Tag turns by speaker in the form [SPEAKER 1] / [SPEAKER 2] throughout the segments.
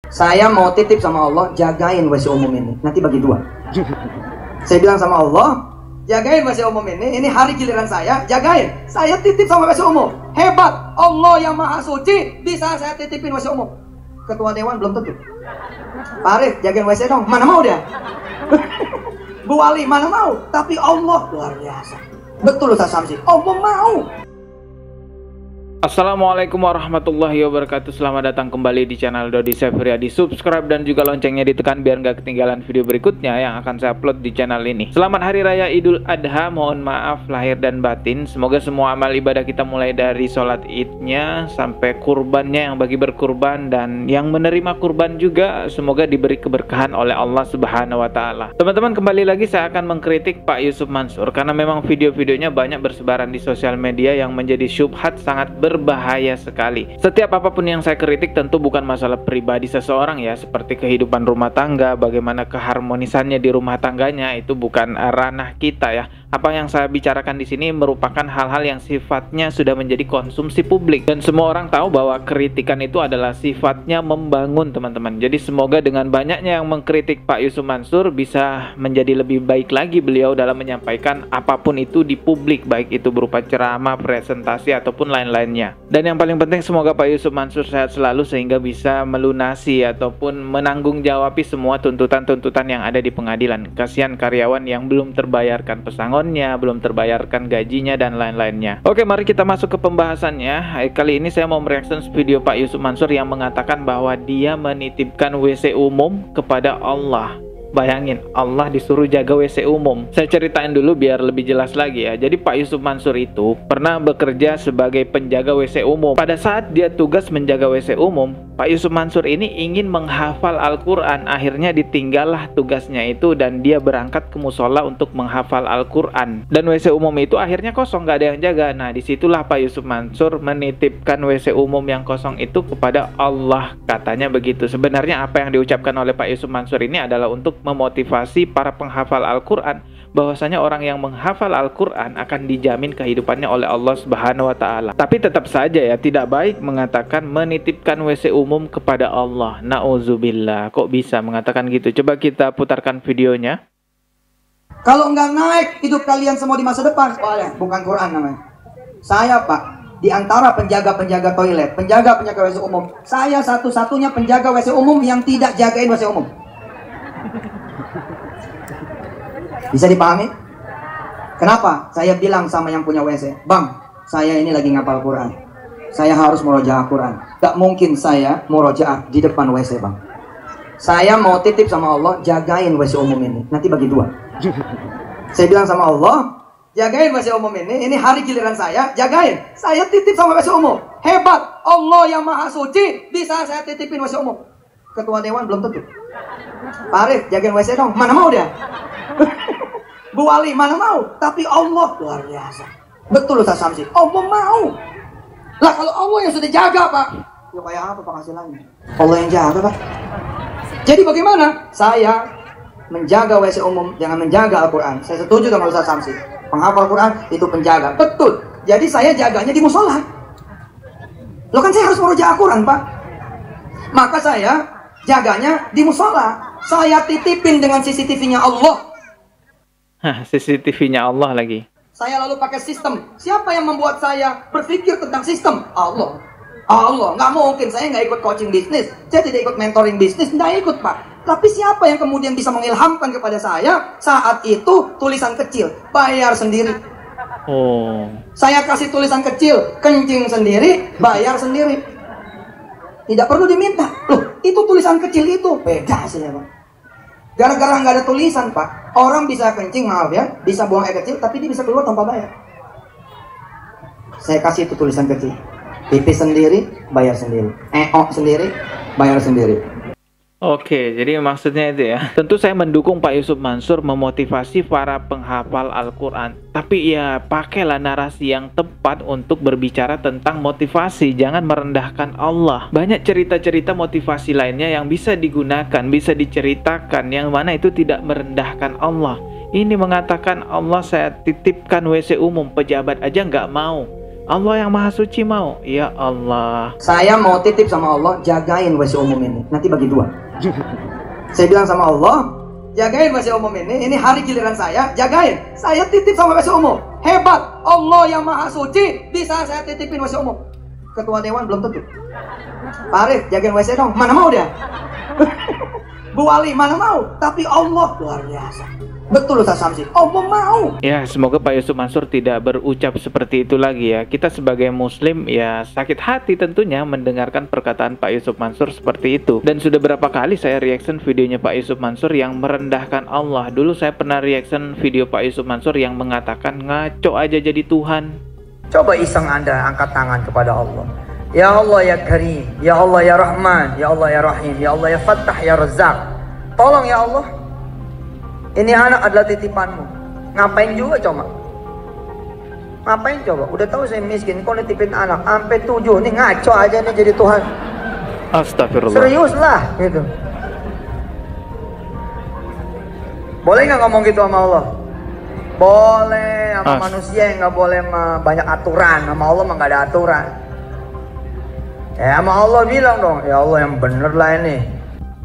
[SPEAKER 1] Saya mau titip sama Allah, jagain WC umum ini, nanti bagi dua. Saya bilang sama Allah, jagain WC umum ini hari giliran saya, jagain. Saya titip sama WC umum. Hebat, Allah yang maha suci, bisa saya titipin WC umum. Ketua Dewan belum tentu. Pak Arif, jagain WC dong, mana mau dia? Bu Wali, mana mau? Tapi Allah luar biasa. Betul Ustaz Samsi, Allah mau.
[SPEAKER 2] Assalamualaikum warahmatullahi wabarakatuh. Selamat datang kembali di channel Dodi Sefriadi. Subscribe dan juga loncengnya ditekan biar nggak ketinggalan video berikutnya yang akan saya upload di channel ini. Selamat Hari Raya Idul Adha. Mohon maaf lahir dan batin. Semoga semua amal ibadah kita mulai dari sholat idnya sampai kurbannya, yang bagi berkurban dan yang menerima kurban juga semoga diberi keberkahan oleh Allah Subhanahu wa Ta'ala. Teman-teman, kembali lagi saya akan mengkritik Pak Yusuf Mansur karena memang video-videonya banyak bersebaran di sosial media yang menjadi syubhat sangat berbahaya sekali. Setiap apapun yang saya kritik tentu bukan masalah pribadi seseorang ya, seperti kehidupan rumah tangga, bagaimana keharmonisannya di rumah tangganya, itu bukan ranah kita ya. Apa yang saya bicarakan di sini merupakan hal-hal yang sifatnya sudah menjadi konsumsi publik dan semua orang tahu bahwa kritikan itu adalah sifatnya membangun, teman-teman. Jadi semoga dengan banyaknya yang mengkritik Pak Yusuf Mansur bisa menjadi lebih baik lagi beliau dalam menyampaikan apapun itu di publik, baik itu berupa ceramah, presentasi ataupun lain-lainnya. Dan yang paling penting semoga Pak Yusuf Mansur sehat selalu sehingga bisa melunasi ataupun menanggung jawabi semua tuntutan-tuntutan yang ada di pengadilan. Kasihan karyawan yang belum terbayarkan pesangonnya, belum terbayarkan gajinya dan lain-lainnya. Oke, mari kita masuk ke pembahasannya. Kali ini saya mau mereaction video Pak Yusuf Mansur yang mengatakan bahwa dia menitipkan WC umum kepada Allah. Bayangin, Allah disuruh jaga WC umum. Saya ceritain dulu biar lebih jelas lagi ya. Jadi Pak Yusuf Mansur itu pernah bekerja sebagai penjaga WC umum. Pada saat dia tugas menjaga WC umum, Pak Yusuf Mansur ini ingin menghafal Al-Quran. Akhirnya ditinggallah tugasnya itu dan dia berangkat ke musola untuk menghafal Al-Quran. Dan WC umum itu akhirnya kosong, gak ada yang jaga. Nah, disitulah Pak Yusuf Mansur menitipkan WC umum yang kosong itu kepada Allah. Katanya begitu. Sebenarnya apa yang diucapkan oleh Pak Yusuf Mansur ini adalah untuk memotivasi para penghafal Al-Quran bahwasanya orang yang menghafal Al-Quran akan dijamin kehidupannya oleh Allah Subhanahu wa Ta'ala. Tapi tetap saja ya, tidak baik mengatakan menitipkan WC umum kepada Allah. Nauzubillah, kok bisa mengatakan gitu? Coba kita putarkan videonya.
[SPEAKER 1] Kalau nggak naik hidup kalian semua di masa depan, bukan Quran namanya. Saya Pak, di antara penjaga-penjaga toilet, penjaga-penjaga WC umum, saya satu-satunya penjaga WC umum yang tidak jagain WC umum. Bisa dipahami? Kenapa? Saya bilang sama yang punya WC, Bang, saya ini lagi ngapal Quran, saya harus murojaah Quran. Gak mungkin saya murojaah di depan WC, Bang. Saya mau titip sama Allah, jagain WC umum ini, nanti bagi dua. Saya bilang sama Allah, jagain WC umum ini hari giliran saya, jagain. Saya titip sama WC umum. Hebat, Allah yang maha suci, bisa saya titipin WC umum. Ketua Dewan belum tentu. Pak Arif, jagain WC dong, mana mau dia? Bu Wali, mana mau? Tapi Allah luar biasa. Betul Ustaz Samsi, Allah mau. Lah kalau Allah yang sudah jaga Pak, ya kayak apa penghasilannya? Allah yang jaga Pak. Jadi bagaimana? Saya menjaga WC umum, jangan menjaga Al-Quran. Saya setuju dengan Ustaz Samsi, penghafal Quran itu penjaga. Betul. Jadi saya jaganya di musola. Loh kan saya harus murojaah Quran Pak. Maka saya jaganya di musola. Saya titipin dengan CCTV-nya Allah.
[SPEAKER 2] CCTV-nya Allah lagi.
[SPEAKER 1] Saya lalu pakai sistem. Siapa yang membuat saya berpikir tentang sistem? Allah. Allah. Nggak mungkin. Saya nggak ikut coaching bisnis. Saya tidak ikut mentoring bisnis. Nggak ikut Pak. Tapi siapa yang kemudian bisa mengilhamkan kepada saya? Saat itu tulisan kecil. Bayar sendiri.
[SPEAKER 2] Oh.
[SPEAKER 1] Saya kasih tulisan kecil. Kencing sendiri. Bayar sendiri. Tidak perlu diminta. Loh, itu tulisan kecil itu. Beda sih ya Pak. Gara-gara nggak ada tulisan Pak, orang bisa kencing, maaf ya, bisa buang air kecil, tapi dia bisa keluar tanpa bayar. Saya kasih itu tulisan kecil, pipis sendiri, bayar sendiri, sendiri, bayar sendiri.
[SPEAKER 2] Oke, jadi maksudnya itu ya. Tentu saya mendukung Pak Yusuf Mansur memotivasi para penghafal Al-Quran. Tapi ya pakailah narasi yang tepat untuk berbicara tentang motivasi. Jangan merendahkan Allah. Banyak cerita-cerita motivasi lainnya yang bisa digunakan, bisa diceritakan, yang mana itu tidak merendahkan Allah. Ini mengatakan Allah saya titipkan WC umum, pejabat aja nggak mau. Allah yang Maha Suci mau. Ya Allah.
[SPEAKER 1] Saya mau titip sama Allah, jagain WC umum ini. Nanti bagi 2. Saya bilang sama Allah, jagain WC umum ini hari giliran saya, jagain. Saya titip sama WC umum. Hebat, Allah yang Maha Suci bisa saya titipin WC umum. Ketua Dewan belum tentu. Pak Arif, jagain WC dong. Mana mau dia? Bu Wali, mana mau? Tapi Allah luar biasa. Betul Ustaz Samsi, Allah mau.
[SPEAKER 2] Ya, semoga Pak Yusuf Mansur tidak berucap seperti itu lagi ya. Kita sebagai muslim ya sakit hati tentunya mendengarkan perkataan Pak Yusuf Mansur seperti itu. Dan sudah berapa kali saya reaction videonya Pak Yusuf Mansur yang merendahkan Allah. Dulu saya pernah reaction video Pak Yusuf Mansur yang mengatakan ngaco aja jadi Tuhan.
[SPEAKER 1] Coba iseng Anda angkat tangan kepada Allah. Ya Allah ya Karim, ya Allah ya Rahman, ya Allah ya Rahim, ya Allah ya Fattah ya Razzaq. Tolong ya Allah, ini anak adalah titipanmu. Ngapain juga coba? Ngapain coba? Udah tahu saya miskin, kau nitipin anak sampai 7 nih, ngaco aja nih jadi Tuhan.
[SPEAKER 2] Astagfirullah.
[SPEAKER 1] Serius lah gitu. Boleh nggak ngomong gitu sama Allah? Boleh, sama manusia yang nggak boleh banyak aturan. Sama Allah mah nggak ada aturan. Ya sama Allah bilang dong, ya Allah yang bener lah ini.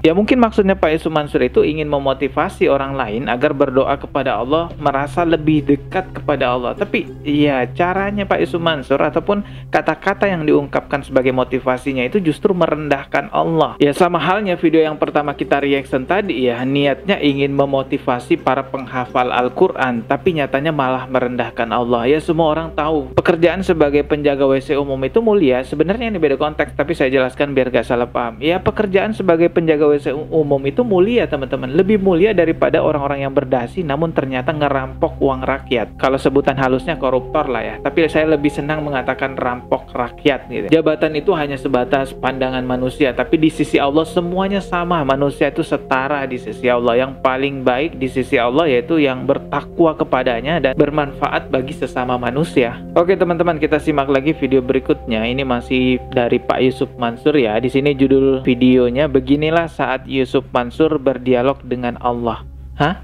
[SPEAKER 2] Ya mungkin maksudnya Pak Yusuf Mansur itu ingin memotivasi orang lain agar berdoa kepada Allah, merasa lebih dekat kepada Allah. Tapi ya caranya Pak Yusuf Mansur ataupun kata-kata yang diungkapkan sebagai motivasinya itu justru merendahkan Allah. Ya sama halnya video yang pertama kita reaction tadi ya, niatnya ingin memotivasi para penghafal Al-Quran, tapi nyatanya malah merendahkan Allah. Ya semua orang tahu pekerjaan sebagai penjaga WC umum itu mulia. Sebenarnya ini beda konteks, tapi saya jelaskan biar gak salah paham. Ya pekerjaan sebagai penjaga WC umum itu mulia teman-teman, lebih mulia daripada orang-orang yang berdasi namun ternyata ngerampok uang rakyat. Kalau sebutan halusnya koruptor lah ya, tapi saya lebih senang mengatakan rampok rakyat gitu. Jabatan itu hanya sebatas pandangan manusia, tapi di sisi Allah semuanya sama. Manusia itu setara di sisi Allah. Yang paling baik di sisi Allah yaitu yang bertakwa kepadanya dan bermanfaat bagi sesama manusia. Oke teman-teman, kita simak lagi video berikutnya. Ini masih dari Pak Yusuf Mansur ya. Di sini judul videonya beginilah saat Yusuf Mansur berdialog dengan Allah. Hah?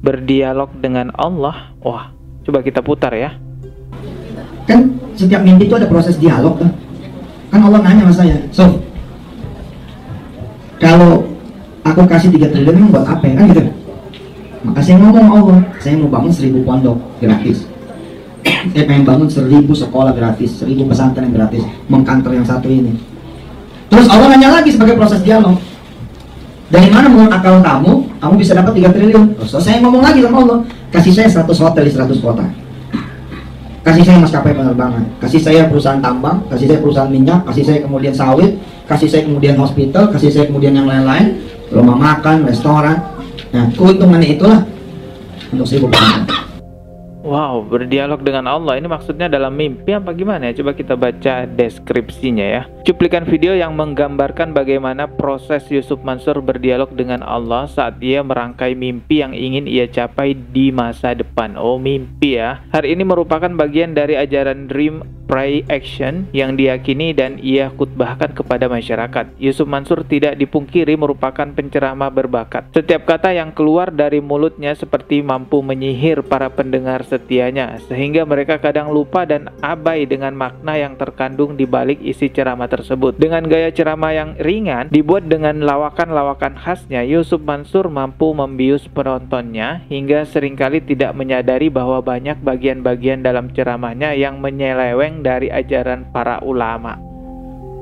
[SPEAKER 2] Berdialog dengan Allah? Wah, coba kita putar ya.
[SPEAKER 3] Kan setiap mimpi itu ada proses dialog kan? Kan Allah nanya sama saya, so kalau aku kasih 3 triliun emang buat apa ya? Kan gitu. Maka saya ngomong Allah, saya mau bangun 1000 pondok gratis. Saya pengen bangun 1000 sekolah gratis, 1000 pesantren gratis, mengkantor yang satu ini. Terus Allah nanya lagi sebagai proses dialog, dari mana menurut akal kamu bisa dapat 3 triliun? Terus saya ngomong lagi sama Allah, kasih saya 100 hotel di 100 kota, kasih saya maskapai penerbangan, kasih saya perusahaan tambang, kasih saya perusahaan minyak, kasih saya kemudian sawit, kasih saya kemudian hospital, kasih saya kemudian yang lain-lain, rumah makan, restoran. Nah, keuntungannya itulah untuk 1000 pesantren.
[SPEAKER 2] Wow, berdialog dengan Allah ini maksudnya dalam mimpi apa gimana ya? Coba kita baca deskripsinya ya. Cuplikan video yang menggambarkan bagaimana proses Yusuf Mansur berdialog dengan Allah saat ia merangkai mimpi yang ingin ia capai di masa depan. Oh, mimpi ya. Hari ini merupakan bagian dari ajaran Dream Pray Action yang diyakini dan ia khutbahkan kepada masyarakat. Yusuf Mansur tidak dipungkiri merupakan penceramah berbakat. Setiap kata yang keluar dari mulutnya seperti mampu menyihir para pendengar setianya, sehingga mereka kadang lupa dan abai dengan makna yang terkandung di balik isi ceramah tersebut. Dengan gaya ceramah yang ringan, dibuat dengan lawakan-lawakan khasnya, Yusuf Mansur mampu membius penontonnya hingga seringkali tidak menyadari bahwa banyak bagian-bagian dalam ceramahnya yang menyeleweng dari ajaran para ulama.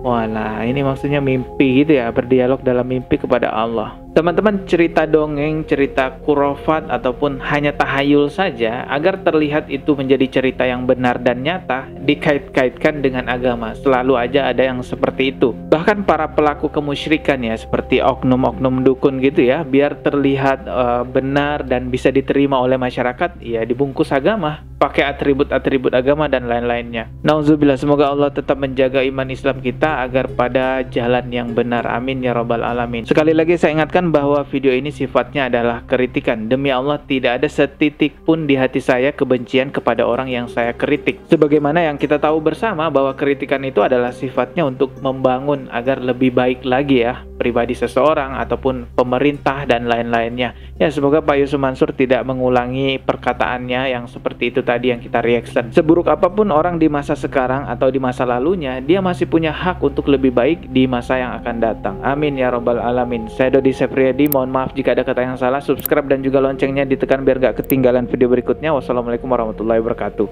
[SPEAKER 2] Walah, ini maksudnya mimpi gitu ya, berdialog dalam mimpi kepada Allah. Teman-teman, cerita dongeng, cerita khurafat ataupun hanya tahayul saja, agar terlihat itu menjadi cerita yang benar dan nyata, dikait-kaitkan dengan agama. Selalu aja ada yang seperti itu. Bahkan para pelaku kemusyrikan ya, seperti oknum-oknum dukun gitu ya, biar terlihat benar dan bisa diterima oleh masyarakat, ya dibungkus agama, pakai atribut-atribut agama dan lain-lainnya. Nauzubillah, semoga Allah tetap menjaga iman Islam kita agar pada jalan yang benar. Amin ya rabbal alamin. Sekali lagi saya ingatkan, menjelaskan bahwa video ini sifatnya adalah kritikan. Demi Allah tidak ada setitik pun di hati saya kebencian kepada orang yang saya kritik. Sebagaimana yang kita tahu bersama bahwa kritikan itu adalah sifatnya untuk membangun agar lebih baik lagi ya, pribadi seseorang ataupun pemerintah dan lain-lainnya. Ya, semoga Pak Yusuf Mansur tidak mengulangi perkataannya yang seperti itu tadi yang kita reaction. Seburuk apapun orang di masa sekarang atau di masa lalunya, dia masih punya hak untuk lebih baik di masa yang akan datang. Amin ya robbal alamin. Saya Dodi Sefriadi, mohon maaf jika ada kata yang salah. Subscribe dan juga loncengnya ditekan biar gak ketinggalan video berikutnya. Wassalamualaikum warahmatullahi wabarakatuh.